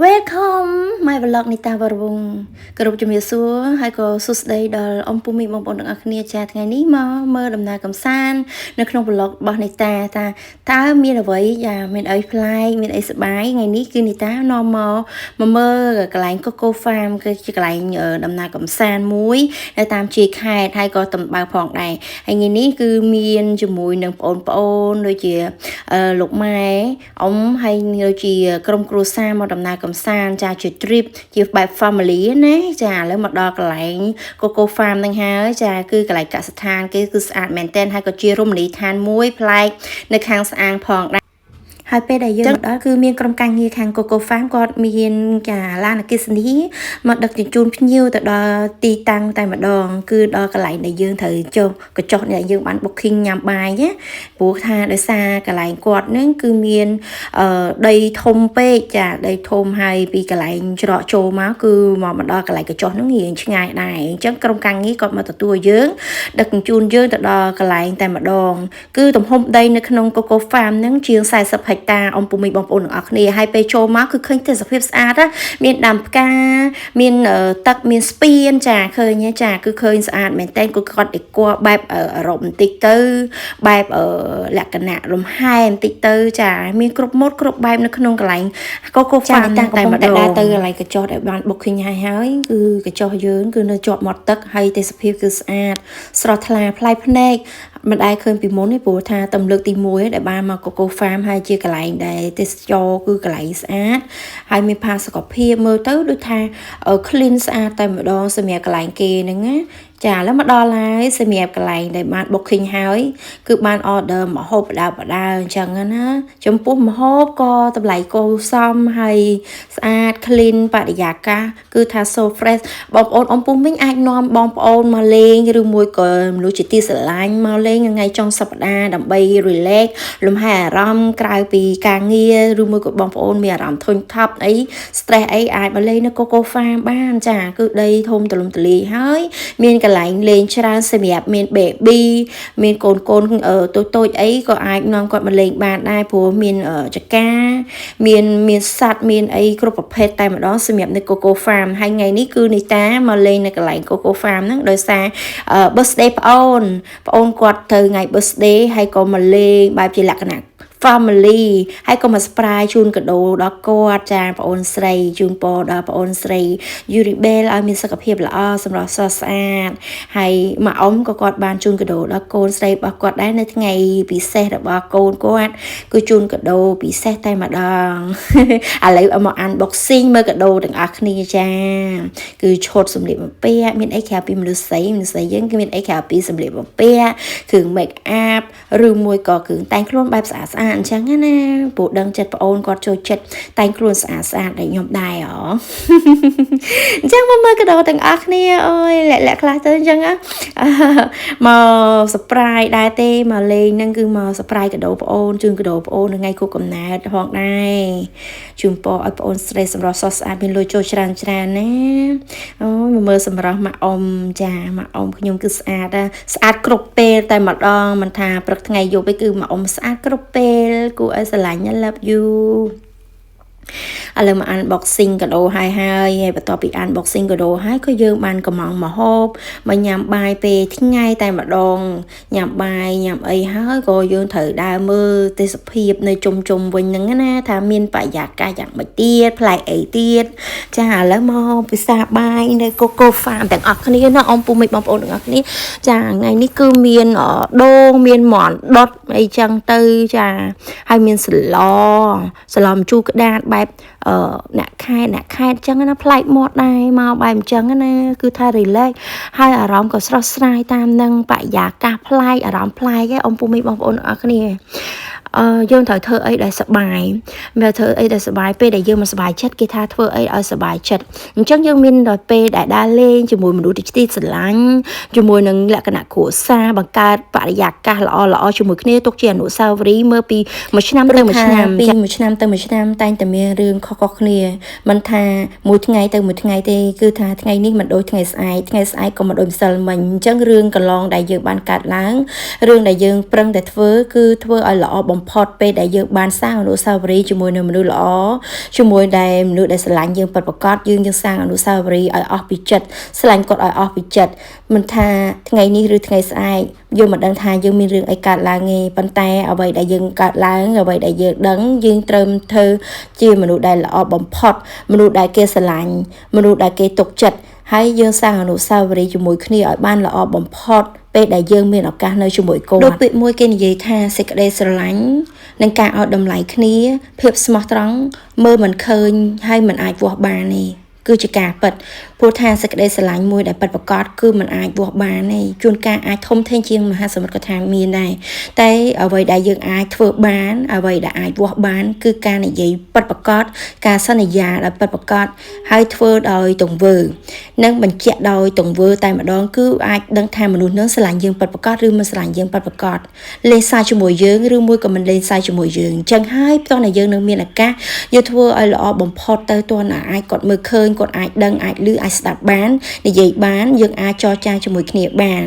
Welcome my vlog នេះតាវរវងគោរពជំរាបសួរហើយក៏សួស្តីដល់អ៊ំពូមីបងប្អូនទាំងអស់គ្នាចាថ្ងៃនេះមកមើលដំណើរកំសាន្តនៅក្នុង vlog របស់នេះតាតើមានអ្វីមានអីប្លែកមានអីសប្បាយថ្ងៃនេះគឺនេះតានាំមកមើលកន្លែង Coco Farm គឺជាកន្លែងដំណើរកំសាន្តមួយនៅតាមជាខេត្តហើយក៏តំបៅផងដែរហើយថ្ងៃនេះគឺមានជាមួយនឹងបងប្អូនដូចជាលោកម៉ែអ៊ំហើយដូចជាក្រុមគ្រួសារមកដំណើរកំសាន្តចាជា trip ជាបែប family ណាចាឥឡូវមកដល់កន្លែង Coco Farm ហ្នឹងហើយចាគឺកន្លែងកសិដ្ឋានគេគឺស្អាតមែនទែនហើយក៏ជារមណីយដ្ឋានមួយប្លែកនៅខាងស្អាងផងដែរហើយពេលដែលយើងមកដល់គឺមានក្រុមការងារខាង Coco Farm គាត់មានឡានអគ្គិសនីមកដឹកជញ្ជូនភ្ញៀវទៅដល់ទីតាំងតែម្ដងគឺដល់កន្លែងដែលយើងត្រូវចុះកញ្ចុះនេះយើងបាន booking ញ៉ាំបាយណាព្រោះថាដោយសារកន្លែងគាត់នឹងគឺមានដីធំពេកចាដីធំហើយពីកន្លែងច្រកចូលមកគឺមកដល់កន្លែងកញ្ចុះនឹងរៀងឆ្ងាយដែរអញ្ចឹងក្រុមការងារគាត់មកទទួលយើងដឹកជញ្ជូនយើងទៅដល់កន្លែងតែម្ដងគឺទំហំដីនៅក្នុង Coco Farm នឹងជាង40 ហិកតាអំពុំមីបងប្អូនទាំងអស់គ្នាហើយពេលចូលមកគឺឃើញទេសភាពស្អាតណាមានដើមផ្កាមានទឹកមានស្ពានចាឃើញចាគឺឃើញស្អាតមែនតើគឺគាត់ដេកបែបអឺរ៉ុបបន្តិចទៅបែបលក្ខណៈលំហែបន្តិចទៅចាមានគ្រប់ម៉ូដគ្រប់បែបនៅក្នុងកន្លែង Coco Farm តែម្ដងទៅកន្លែងកញ្ចុះដែលបាន booking ហើយគឺកញ្ចុះយើងគឺនៅជាប់មាត់ទឹកហើយទេសភាពគឺស្អាតស្រស់ថ្លាប្លែកភ្នែកមិនដែលឃើញពីមុនទេព្រោះថាតំលើកទី1ដែលបានមក Coco Farm ហើយជាកន្លែងដែលទេសចរគឺកន្លែងស្អាតហើយមានផាសុកភាពមើលទៅដូចថា clean ស្អាតតែម្ដងសម្រាប់កន្លែងគេហ្នឹងណាចាឥឡូវមកដល់ហើយសម្រាប់កន្លែងដែលបាន booking ហើយគឺបាន order ម្ហូបបដាអញ្ចឹងណាចំពោះម្ហូបក៏តម្លៃគួរសមហើយស្អាត clean បរិយាកាសគឺថា so fresh បងប្អូនអំពុះវិញអាចនាំបងប្អូនមកលេងឬមួយក៏មនុស្សជាទីស្រឡាញ់មកលេងថ្ងៃចុងសប្តាហ៍ដើម្បី relax លំហែអារម្មណ៍ក្រៅពីការងារឬមួយក៏បងប្អូនមានអារម្មណ៍ធុញថប់អី stress អីអាចមកលេងនៅ Coco Farm បានចាគឺដីធំទូលំទូលាយហើយមានកន្លែងលេងច្រើនសម្រាប់មាន baby មានកូនតូចអីក៏អាចនាំគាត់មកលេងបានដែរព្រោះមានចកាមានសត្វមានអីគ្រប់ប្រភេទតែម្ដងសម្រាប់នៅ Coco Farm ហើយថ្ងៃនេះគឺនីតាមកលេងនៅកន្លែង Coco Farm ហ្នឹងដោយសារ birthday ប្អូនគាត់ទៅថ្ងៃ birthday ហើយក៏មកលេងបែបជាលក្ខណៈ family ហើយក៏មក surprise ជូនកដោដល់គាត់ចាបងអូនស្រីជូនពរដល់បងអូនស្រី Yuribel ឲ្យមានសុខភាពល្អសម្រស់ស្រស់ស្អាតហើយម៉ាក់អ៊ំក៏គាត់បានជូនកដោដល់កូនស្រីរបស់គាត់ដែរនៅថ្ងៃពិសេសរបស់កូនគាត់គឺជូនកដោពិសេសតែម្ដងឥឡូវមក unboxing មើលកដោទាំងអស់គ្នាចាគឺឈុតសម្លៀកបំពាក់មានអីក្រៅពីមនុស្សស្រីយើងគឺមានអីក្រៅពីសម្លៀកបំពាក់គ្រឿង make up ឬមួយក៏គ្រឿងតែងខ្លួនបែបស្អាតអញ្ចឹងណាពូដឹងចិត្តប្អូនគាត់ចូលចិត្តតែងខ្លួនស្អាតដែលខ្ញុំដែរអញ្ចឹងមកមើលកដោទាំងអស់គ្នាអើយលាក់ខ្លះទៅអញ្ចឹងមក surprise ដែរទេមកលេងហ្នឹងគឺមក surprise កដោប្អូនជូនកដោប្អូននៅថ្ងៃខួបកំណើតផងដែរជូនពរឲ្យប្អូនស្រីសម្រស់ស្រស់ស្អាតមានលុយចូលច្រើនណាអូយមកមើលសម្រស់ម៉ាក់អ៊ំចាម៉ាក់អ៊ំខ្ញុំគឺស្អាតគ្រប់ពេលតែម្ដងមិនថាព្រឹកថ្ងៃយប់ឯគឺម៉ាក់អ៊ំស្អាតគ្រប់ពេលគួរឲ្យស្រឡាញ់ I love you ឥឡូវមក unboxing កដោហើយបន្ទាប់ពី unboxing កដោហើយក៏យើងបានកំងម្ហូបមកញ៉ាំបាយពេលថ្ងៃតែម្ដងញ៉ាំបាយញ៉ាំអីហើយក៏យើងត្រូវដើរមើលទេសភាពនៅជុំវិញហ្នឹងណាថាមានបរិយាកាសយ៉ាងម៉េចទៀតប្លែកអីទៀតចាឥឡូវមកពិសាបាយនៅ Coco Farm ទាំងអស់គ្នាណាអ៊ំពូមីបងប្អូនទាំងអស់គ្នាចាថ្ងៃនេះគឺមានដូងមានមាន់ដុតអីចឹងទៅចាហើយមានស្លម្ជូរក្តាតបែបអ្នកខេតចឹងណាប្លែកមាត់ដែរមកបែបអញ្ចឹងណាគឺថា relax ហើយអារម្មណ៍ក៏ស្រស់ស្រាយតាមនឹងបរិយាកាសប្លែកអារម្មណ៍ប្លែកឯងអ៊ំពូមីបងប្អូនអរគ្នាយើងត្រូវធ្វើអីដែលសប្បាយពេលធ្វើអីដែលសប្បាយពេលដែលយើងមិនសប្បាយចិត្តគេថាធ្វើអីឲ្យសប្បាយចិត្តអញ្ចឹងយើងមានដល់ពេលដែលដើរលេងជាមួយមនុស្សទីស្រឡាញ់ជាមួយនឹងលក្ខណៈគ្រួសារបង្កើតបរិយាកាសល្អជាមួយគ្នាទុកជាអនុស្សាវរីយ៍មើលពីមួយឆ្នាំទៅមួយឆ្នាំតែងតែមានរឿងខុសគ្នាមិនថាមួយថ្ងៃទៅមួយថ្ងៃទេគឺថាថ្ងៃនេះមិនដូចថ្ងៃស្អែកក៏មិនដូចម្សិលមិញអញ្ចឹងរឿងកន្លងដែលយើងបានកើតឡើងរឿងដែលយើងប្រឹងតែធ្វើគឺធ្វើឲ្យល្អបំផ ផុតពេលដែលយើងបានសាងអនុស្សាវរីយ៍ជាមួយនឹងមនុស្សល្អជាមួយដែលមនុស្សដែលស្រឡាញ់យើងពិតប្រាកដយើងសាងអនុស្សាវរីយ៍ឲ្យអស់ពីចិត្តស្រឡាញ់គាត់ឲ្យអស់ពីចិត្តមិនថាថ្ងៃនេះឬថ្ងៃស្អែកយើងមិនដឹងថាយើងមានរឿងអីកើតឡើងទេប៉ុន្តែអ្វីដែលយើងកើតឡើងអ្វីដែលយើងដឹងយើងត្រូវធ្វើជាមនុស្សដែលល្អបំផុតមនុស្សដែលគេស្រឡាញ់មនុស្សដែលគេទុកចិត្តហើយយើងសាងអនុស្សាវរីយ៍ជាមួយគ្នាឲ្យបានល្អបំផុតពេលដែលយើងមានឱកាសនៅជាមួយគាត់ដូចពាក្យមួយគេនិយាយថាសេចក្តីស្រឡាញ់និងការឲ្យតម្លៃគ្នាភាពស្មោះត្រង់មើលមិនឃើញហើយមិនអាចវាស់បានទេគឺជាការពិតព្រោះថាសេចក្តីស្រឡាញ់មួយដែលពិតប្រាកដគឺมันអាចវាស់បានទេជួនកាលអាចធំធេងជាងមហាសមុទ្រក៏ថាមានដែរតែអ្វីដែលយើងអាចធ្វើបានអ្វីដែលអាចវាស់បានគឺការនិយាយពិតប្រាកដការសន្យាដែលពិតប្រាកដហើយធ្វើដោយទង្វើនិងបញ្ជាក់ដោយទង្វើតែម្ដងគឺអាចដឹងថាមនុស្សនឹងស្រឡាញ់យើងពិតប្រាកដឬមិនស្រឡាញ់យើងពិតប្រាកដលេងសើចជាមួយយើងឬមួយក៏មិនលេងសើចជាមួយយើងអញ្ចឹងហើយផ្ទាល់តែយើងនឹងមានឱកាសយកធ្វើឲ្យល្អបំផុតទៅទោះណាអាចគាត់មើលឃើញគាត់អាចដឹងអាចឮអាចស្ដាប់បាននិយាយបានយើងអាចចរចាជាមួយគ្នាបាន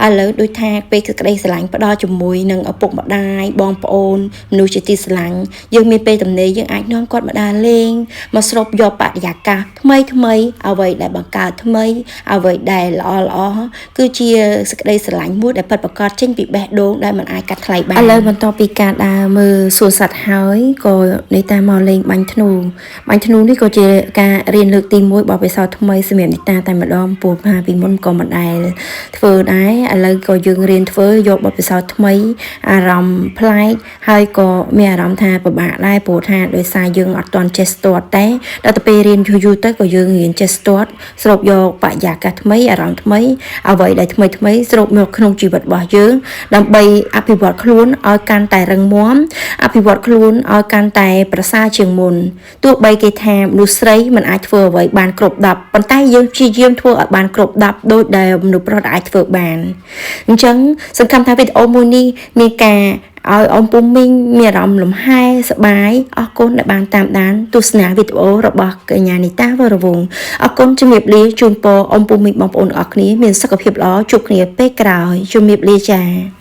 ឥឡូវដូចថាពេលក្តីស្រឡាញ់ផ្ដល់ជាមួយនឹងឪពុកម្ដាយបងប្អូនមនុស្សជាទីស្រឡាញ់យើងមានពេលទំនេរយើងអាចនាំគាត់មកដើរលេងមកស្រូបយកបរិយាកាសថ្មីអ្វីដែលបង្កើតថ្មីអ្វីដែលល្អគឺជាសេចក្តីស្រឡាញ់មួយដែលពិតប្រាកដចេញពីបេះដូងដែលមិនអាចកាត់ថ្លៃបានឥឡូវបន្ទាប់ពីការដើរមើលសួនសត្វហើយក៏នេះតាមកលេងបាញ់ធ្នូនេះក៏ជាការរៀនលើកទី1បបិសោថ្មីសម្រាប់នេះតាតែម្ដងពូផាពីមុនក៏មិនដែលធ្វើដែរឥឡូវក៏យើងរៀនធ្វើយកបបិសោថ្មីអារម្មណ៍ប្លែកហើយក៏មានអារម្មណ៍ថាពិបាកដែរព្រោះថាដោយសារយើងអត់ទាន់ចេះស្ទាត់តែដល់ទៅពេលរៀនយូរទៅក៏យើងរៀនចេះស្ទាត់ស្រូបយកបរិយាកាសថ្មីអារម្មណ៍ថ្មីអ្វីដែលថ្មីស្រូបមកក្នុងជីវិតរបស់យើងដើម្បីអភិវឌ្ឍខ្លួនឲ្យកាន់តែរឹងមាំអភិវឌ្ឍខ្លួនឲ្យកាន់តែប្រសើរជាងមុនទោះបីគេថាមនុស្សស្រីមិនអាចធ្វើអ្វីបានគ្រប់10ប៉ុន្តែយើងព្យាយាមធ្វើឲ្យបានគ្រប់10ដោយដែលមនុស្សប្រុសអាចធ្វើបានអញ្ចឹងសង្ឃឹមថាវីដេអូមួយនេះមានការឲ្យអ៊ំពុំមីងមានអារម្មណ៍លំហែសប្បាយអរគុណដែលបានតាមដានទស្សនាវីដេអូរបស់កញ្ញានីតាវរវង្សអរគុណជំរាបលាជូនពរអ៊ំពុំមីងបងប្អូនទាំងអស់គ្នាមានសុខភាពល្អជួបគ្នាពេលក្រោយជំរាបលាចា៎